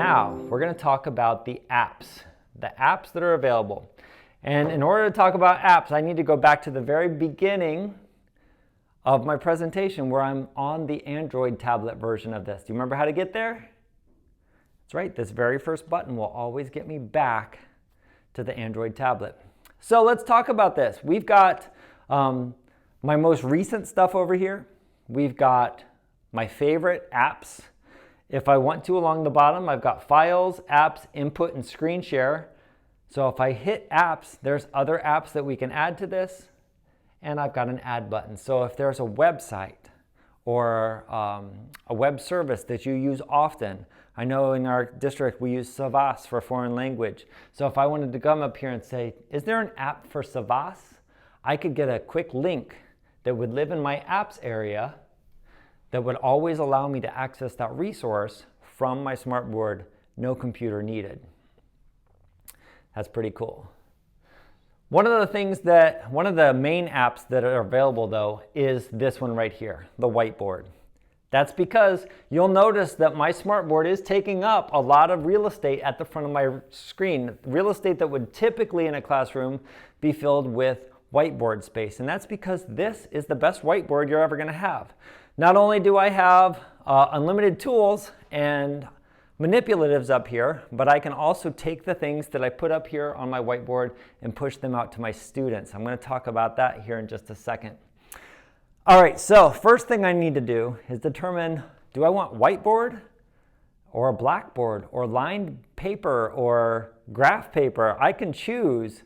Now, we're going to talk about the apps that are available. And in order to talk about apps, I need to go back to the very beginning of my presentation where I'm on the Android tablet version of this. Do you remember how to get there? That's right, this very first button will always get me back to the Android tablet. So let's talk about this. We've got my most recent stuff over here. We've got my favorite apps. If I want to, along the bottom, I've got Files, Apps, Input, and Screen Share. So if I hit Apps, there's other apps that we can add to this, and I've got an Add button. So if there's a website or a web service that you use often, I know in our district we use Savas for foreign language. So if I wanted to come up here and say, is there an app for Savas? I could get a quick link that would live in my apps area that would always allow me to access that resource from my smartboard, no computer needed. That's pretty cool. One of the main apps that are available though is this one right here, the Whiteboard. That's because you'll notice that my smartboard is taking up a lot of real estate at the front of my screen, real estate that would typically in a classroom be filled with whiteboard space. And that's because this is the best whiteboard you're ever going to have. Not only do I have unlimited tools and manipulatives up here, but I can also take the things that I put up here on my whiteboard and push them out to my students. I'm going to talk about that here in just a second. All right, so first thing I need to do is determine, do I want whiteboard or a blackboard or lined paper or graph paper? I can choose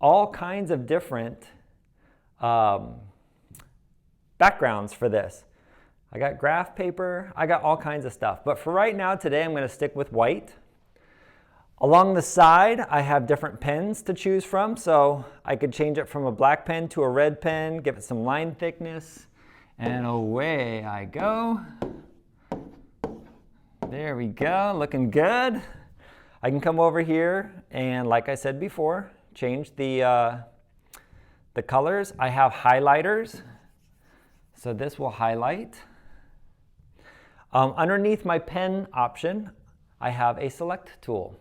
all kinds of different backgrounds for this. I got graph paper, I got all kinds of stuff. But for right now, today, I'm going to stick with white. Along the side, I have different pens to choose from. So I could change it from a black pen to a red pen, give it some line thickness, and away I go. There we go, looking good. I can come over here and, like I said before, change the colors. I have highlighters, so this will highlight. Underneath my pen option, I have a select tool.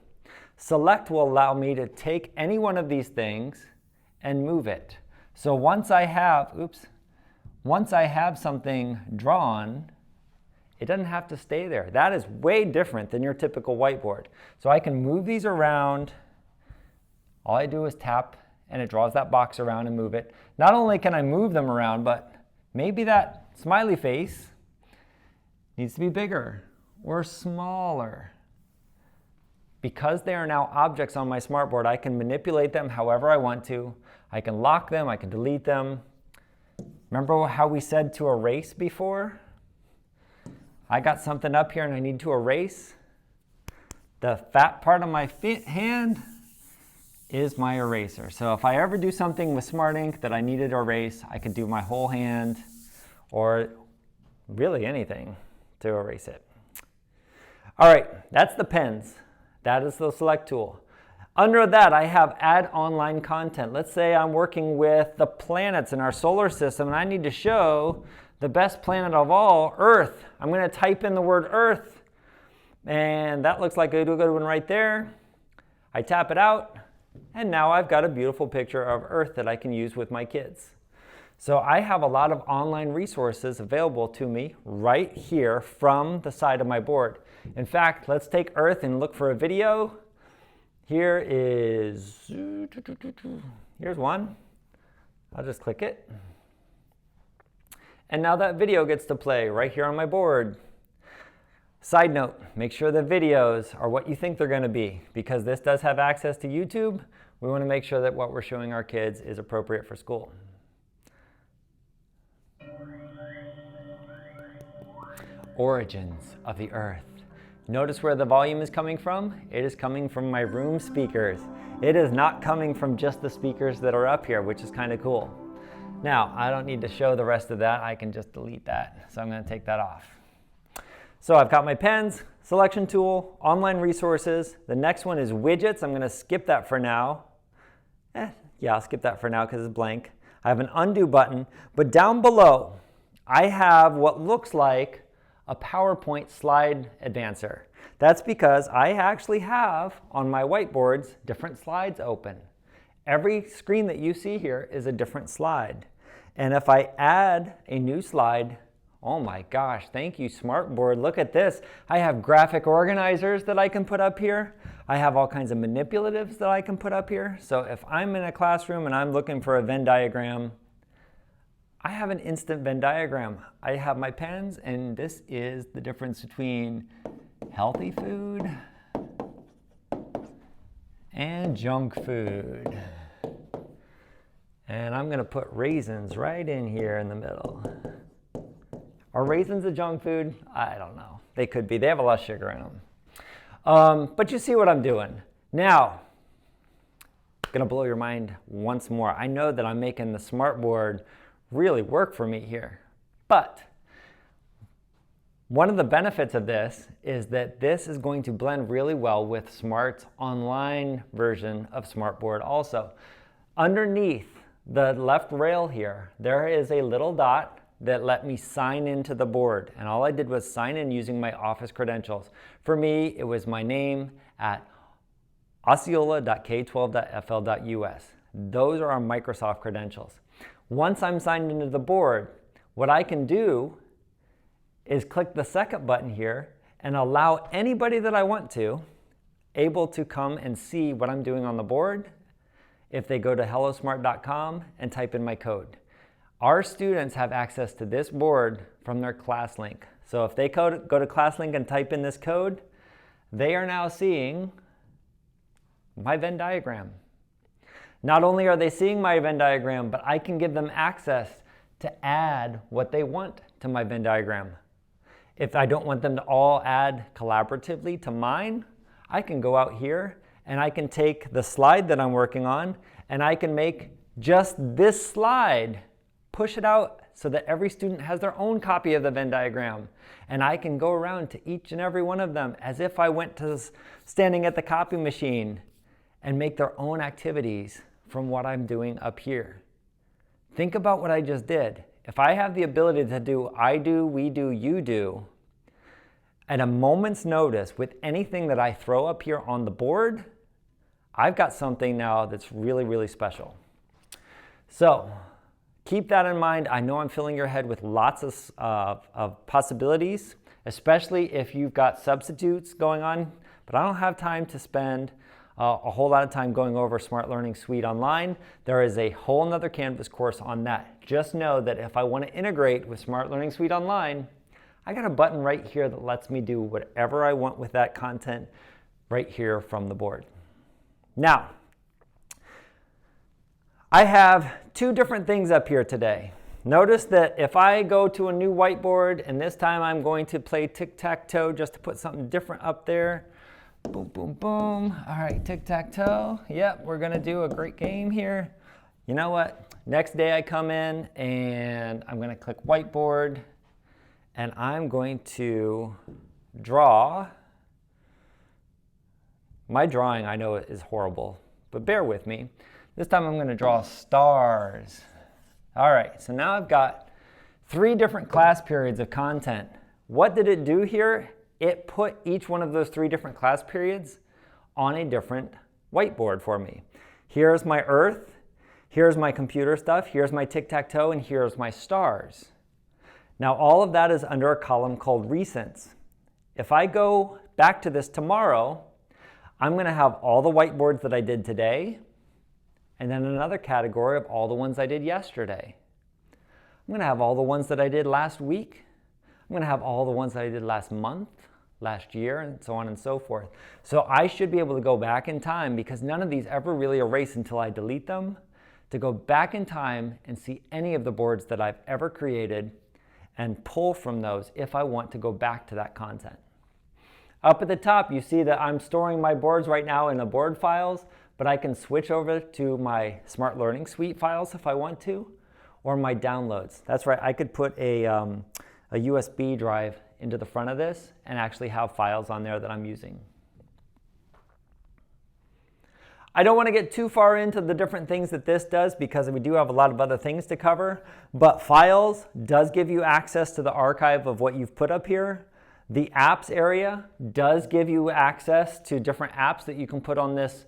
Select will allow me to take any one of these things and move it. So once I have something drawn, it doesn't have to stay there. That is way different than your typical whiteboard. So I can move these around. All I do is tap and it draws that box around and move it. Not only can I move them around, but maybe that smiley face needs to be bigger or smaller. Because they are now objects on my smartboard, I can manipulate them however I want to. I can lock them, I can delete them. Remember how we said to erase before? I got something up here and I need to erase. The fat part of my hand is my eraser. So if I ever do something with Smart Ink that I needed to erase, I could do my whole hand or really anything to erase it. All right, that's the pens. That is the select tool. Under that, I have add online content. Let's say I'm working with the planets in our solar system and I need to show the best planet of all, Earth. I'm going to type in the word Earth and that looks like a good one right there. I tap it out and now I've got a beautiful picture of Earth that I can use with my kids. So I have a lot of online resources available to me right here from the side of my board. In fact, let's take Earth and look for a video. Here's one. I'll just click it. And now that video gets to play right here on my board. Side note, make sure the videos are what you think they're going to be. Because this does have access to YouTube, we want to make sure that what we're showing our kids is appropriate for school. Origins of the Earth. Notice where the volume is coming from? It is coming from my room speakers. It is not coming from just the speakers that are up here, which is kind of cool. Now, I don't need to show the rest of that. I can just delete that. So I'm going to take that off. So I've got my pens, selection tool, online resources. The next one is widgets. I'm going to skip that for now. Yeah, I'll skip that for now because it's blank. I have an undo button, but down below, I have what looks like a PowerPoint slide advancer. That's because I actually have on my whiteboards different slides open. Every screen that you see here is a different slide. And if I add a new slide, oh my gosh, thank you, Smartboard. Look at this. I have graphic organizers that I can put up here. I have all kinds of manipulatives that I can put up here. So if I'm in a classroom and I'm looking for a Venn diagram, I have an instant Venn diagram. I have my pens, and this is the difference between healthy food and junk food. And I'm going to put raisins right in here in the middle. Are raisins a junk food? I don't know. They could be. They have a lot of sugar in them. But you see what I'm doing. Now, I'm going to blow your mind once more. I know that I'm making the Smartboard really work for me here. But one of the benefits of this is that this is going to blend really well with Smart's online version of Smartboard also. Underneath the left rail here, there is a little dot that let me sign into the board. And all I did was sign in using my office credentials. For me, it was my name at osceola.k12.fl.us. Those are our Microsoft credentials. Once I'm signed into the board, what I can do is click the second button here and allow anybody that I want to able to come and see what I'm doing on the board if they go to hellosmart.com and type in my code. Our students have access to this board from their class link. So if they go to class link and type in this code, they are now seeing my Venn diagram. Not only are they seeing my Venn diagram, but I can give them access to add what they want to my Venn diagram. If I don't want them to all add collaboratively to mine, I can go out here and I can take the slide that I'm working on and I can make just this slide, push it out so that every student has their own copy of the Venn diagram. And I can go around to each and every one of them as if I went to standing at the copy machine and make their own activities from what I'm doing up here. Think about what I just did. If I have the ability to do I do, we do, you do, at a moment's notice with anything that I throw up here on the board, I've got something now that's really, really special. So keep that in mind. I know I'm filling your head with lots of possibilities, especially if you've got substitutes going on, but I don't have time to spend a whole lot of time going over Smart Learning Suite online. There is a whole nother Canvas course on that. Just know that if I want to integrate with Smart Learning Suite online, I got a button right here that lets me do whatever I want with that content right here from the board. Now, I have two different things up here today. Notice that if I go to a new whiteboard, and this time I'm going to play tic-tac-toe just to put something different up there. Boom, boom, boom. All right, tic-tac-toe. Yep, we're going to do a great game here. You know what? Next day I come in and I'm going to click whiteboard and I'm going to draw. My drawing, I know, is horrible, but bear with me. This time I'm going to draw stars. All right, so now I've got 3 different class periods of content. What did it do here? It put each one of those 3 different class periods on a different whiteboard for me. Here's my earth, here's my computer stuff, here's my tic-tac-toe, and here's my stars. Now all of that is under a column called recents. If I go back to this tomorrow, I'm going to have all the whiteboards that I did today, and then another category of all the ones I did yesterday. I'm going to have all the ones that I did last week. I'm going to have all the ones that I did last month, last year, and so on and so forth. So I should be able to go back in time, because none of these ever really erase until I delete them, to go back in time and see any of the boards that I've ever created and pull from those if I want to go back to that content. Up at the top, you see that I'm storing my boards right now in the board files, but I can switch over to my Smart Learning Suite files if I want to, or my downloads. That's right, I could put a USB drive into the front of this and actually have files on there that I'm using. I don't want to get too far into the different things that this does because we do have a lot of other things to cover, but files does give you access to the archive of what you've put up here. The apps area does give you access to different apps that you can put on this,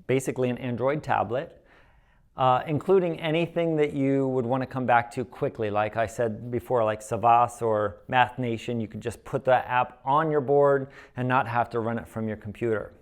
basically an Android tablet, including anything that you would want to come back to quickly. Like I said before, like Savas or Math Nation, you could just put that app on your board and not have to run it from your computer.